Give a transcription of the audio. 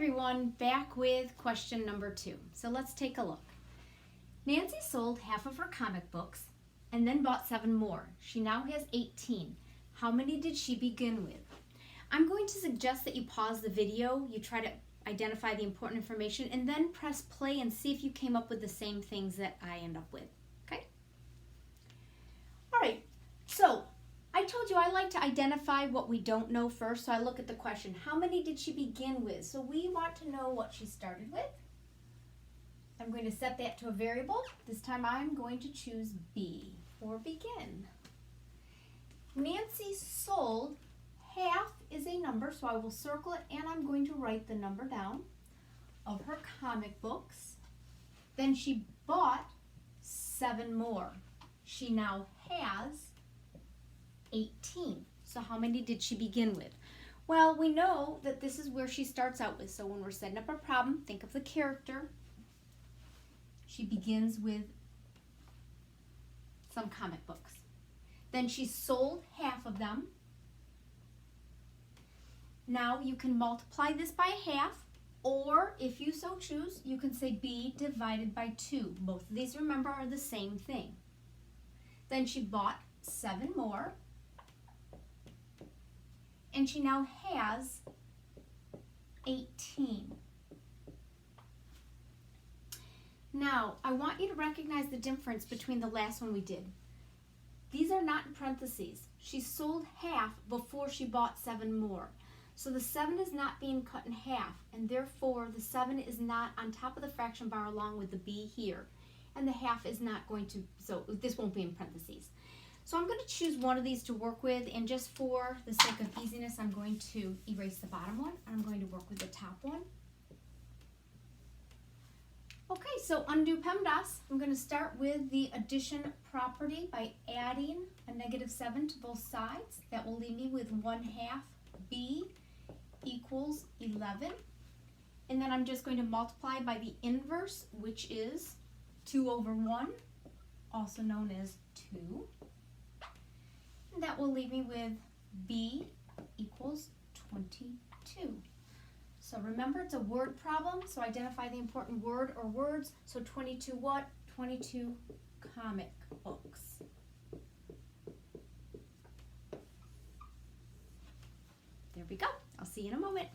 everyone, back with question number 2. So let's take a look. Nancy sold half of her comic books and then bought 7 more. She now has 18. How many did she begin with? I'm going to suggest that you pause the video, you try to identify the important information, and then press play and see if you came up with the same things that I end up with. Okay? All right, so I told you I like to identify what we don't know first, so I look at the question, how many did she begin with? So we want to know what she started with. I'm going to set that to a variable. This time I'm going to choose B for begin. Nancy sold, half is a number, so I will circle it and I'm going to write the number down of her comic books. Then she bought 7 more. She now has 18. So how many did she begin with? Well, we know that this is where she starts out with. So when we're setting up a problem, think of the character. She begins with some comic books. Then she sold half of them. Now you can multiply this by half, or if you so choose, you can say B divided by 2. Both of these, remember, are the same thing. Then she bought 7 more. And she now has 18. Now, I want you to recognize the difference between the last one we did. These are not in parentheses. She sold half before she bought 7 more. So the 7 is not being cut in half, and therefore the 7 is not on top of the fraction bar along with the B here. And the half is not going to, so this won't be in parentheses. So I'm going to choose one of these to work with, and just for the sake of easiness, I'm going to erase the bottom one. I'm going to work with the top one. Okay, so undo PEMDAS. I'm going to start with the addition property by adding a -7 to both sides. That will leave me with 1/2 B equals 11. And then I'm just going to multiply by the inverse, which is 2/1, also known as 2. And that will leave me with B equals 22. So remember, it's a word problem, so identify the important word or words. So 22 what? 22 comic books. There we go. I'll see you in a moment.